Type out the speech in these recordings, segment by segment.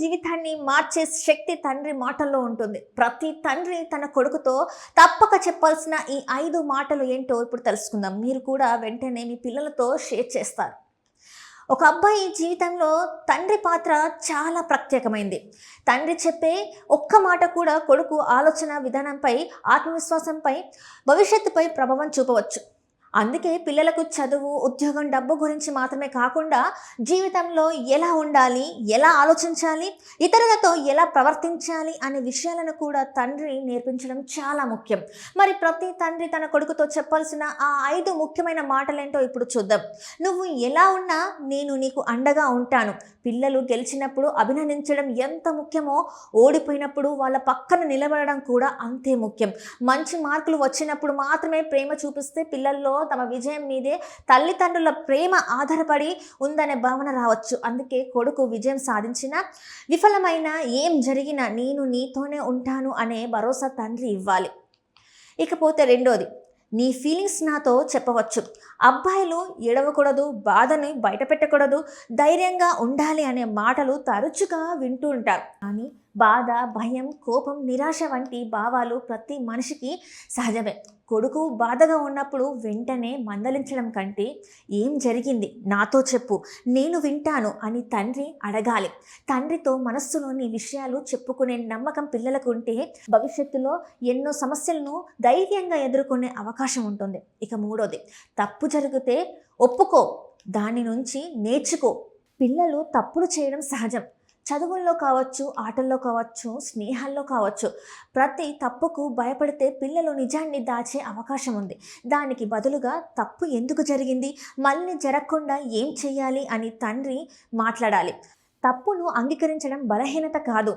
జీవితాన్ని మార్చే శక్తి తండ్రి మాటల్లో ఉంటుంది. ప్రతి తండ్రి తన కొడుకుతో తప్పక చెప్పాల్సిన ఈ 5 మాటలు ఏంటో ఇప్పుడు తెలుసుకుందాం. మీరు కూడా వెంటనే మీ పిల్లలతో షేర్ చేస్తారు. ఒక అబ్బాయి జీవితంలో తండ్రి పాత్ర చాలా ప్రత్యేకమైంది. తండ్రి చెప్పే ఒక్క మాట కూడా కొడుకు ఆలోచన విధానంపై, ఆత్మవిశ్వాసంపై, భవిష్యత్తుపై ప్రభావం చూపవచ్చు. అందుకే పిల్లలకు చదువు, ఉద్యోగం, డబ్బు గురించి మాత్రమే కాకుండా జీవితంలో ఎలా ఉండాలి, ఎలా ఆలోచించాలి, ఇతరులతో ఎలా ప్రవర్తించాలి అనే విషయాలను కూడా తండ్రి నేర్పించడం చాలా ముఖ్యం. మరి ప్రతి తండ్రి తన కొడుకుతో చెప్పాల్సిన ఆ 5 ముఖ్యమైన మాటలేంటో ఇప్పుడు చూద్దాం. నువ్వు ఎలా ఉన్నా నేను నీకు అండగా ఉంటాను. పిల్లలు గెలిచినప్పుడు అభినందించడం ఎంత ముఖ్యమో, ఓడిపోయినప్పుడు వాళ్ళ పక్కన నిలబడడం కూడా అంతే ముఖ్యం. మంచి మార్కులు వచ్చినప్పుడు మాత్రమే ప్రేమ చూపిస్తే పిల్లల్లో తమ విజయం మీదే తల్లిదండ్రుల ప్రేమ ఆధారపడి ఉందనే భావన రావచ్చు. అందుకే కొడుకు విజయం సాధించినా, విఫలమైనా, ఏం జరిగినా నేను నీతోనే ఉంటాను అనే భరోసా తండ్రి ఇవ్వాలి. ఇకపోతే రెండోది, నీ ఫీలింగ్స్ నాతో చెప్పవచ్చు. అబ్బాయిలు ఏడవకూడదు, బాధని బయట పెట్టకూడదు, ధైర్యంగా ఉండాలి అనే మాటలు తరచుగా వింటూ ఉంటారు. కానీ బాధ, భయం, కోపం, నిరాశ వంటి భావాలు ప్రతి మనిషికి సహజమే. కొడుకు బాధగా ఉన్నప్పుడు వెంటనే మందలించడం కంటే ఏం జరిగింది నాతో చెప్పు, నేను వింటాను అని తండ్రి అడగాలి. తండ్రితో మనస్సులోని విషయాలు చెప్పుకునే నమ్మకం పిల్లలకు ఉంటే భవిష్యత్తులో ఎన్నో సమస్యలను ధైర్యంగా ఎదుర్కొనే అవకాశం ఉంటుంది. ఇక మూడోది, తప్పు జరిగితే ఒప్పుకో, దాని నుంచి నేర్చుకో. పిల్లలు తప్పులు చేయడం సహజం. చదువుల్లో కావచ్చు, ఆటల్లో కావచ్చు, స్నేహాల్లో కావచ్చు. ప్రతి తప్పుకు భయపడితే పిల్లలు నిజాన్ని దాచే అవకాశం ఉంది. దానికి బదులుగా తప్పు ఎందుకు జరిగింది, మళ్ళీ జరగకుండా ఏం చేయాలి అని తండ్రి మాట్లాడాలి. తప్పును అంగీకరించడం బలహీనత కాదు,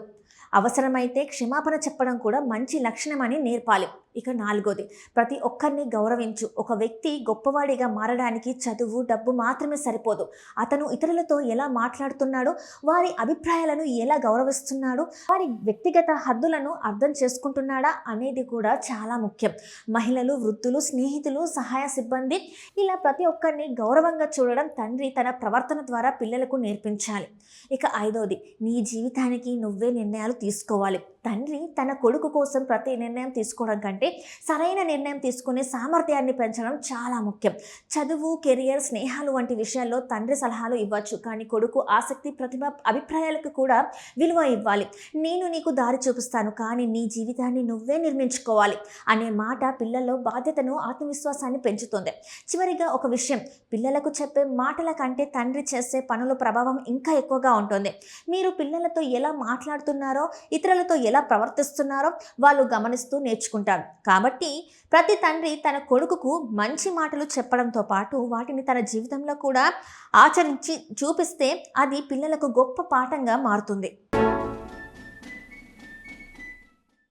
అవసరమైతే క్షమాపణ చెప్పడం కూడా మంచి లక్షణమని నేర్పాలి. ఇక నాలుగోది, ప్రతి ఒక్కరిని గౌరవించు. ఒక వ్యక్తి గొప్పవాడిగా మారడానికి చదువు, డబ్బు మాత్రమే సరిపోదు. అతను ఇతరులతో ఎలా మాట్లాడుతున్నాడో, వారి అభిప్రాయాలను ఎలా గౌరవిస్తున్నాడో, వారి వ్యక్తిగత హద్దులను అర్థం చేసుకుంటున్నాడా అనేది కూడా చాలా ముఖ్యం. మహిళలు, వృద్ధులు, స్నేహితులు, సహాయ సిబ్బంది, ఇలా ప్రతి ఒక్కరిని గౌరవంగా చూడడం తండ్రి తన ప్రవర్తన ద్వారా పిల్లలకు నేర్పించాలి. ఇక ఐదోది, నీ జీవితానికి నువ్వే నిర్ణయాలు తీసుకోవాలి. తండ్రి తన కొడుకు కోసం ప్రతి నిర్ణయం తీసుకోవడం కంటే సరైన నిర్ణయం తీసుకునే సామర్థ్యాన్ని పెంచడం చాలా ముఖ్యం. చదువు, కెరియర్, స్నేహాలు వంటి విషయాల్లో తండ్రి సలహాలు ఇవ్వచ్చు, కానీ కొడుకు ఆసక్తి, ప్రతిభ, అభిప్రాయాలకు కూడా విలువ ఇవ్వాలి. నేను నీకు దారి చూపిస్తాను, కానీ నీ జీవితాన్ని నువ్వే నిర్మించుకోవాలి అనే మాట పిల్లల్లో బాధ్యతను, ఆత్మవిశ్వాసాన్ని పెంచుతుంది. చివరిగా ఒక విషయం, పిల్లలకు చెప్పే మాటల కంటే తండ్రి చేసే పనుల ప్రభావం ఇంకా ఎక్కువగా ఉంటుంది. మీరు పిల్లలతో ఎలా మాట్లాడుతున్నారో, ఇతరులతో ఎలా ప్రవర్తిస్తున్నారో వాళ్ళు గమనిస్తూ నేర్చుకుంటారు. కాబట్టి ప్రతి తండ్రి తన కొడుకుకు మంచి మాటలు చెప్పడంతో పాటు వాటిని తన జీవితంలో కూడా ఆచరించి చూపిస్తే అది పిల్లలకు గొప్ప పాఠంగా మారుతుంది.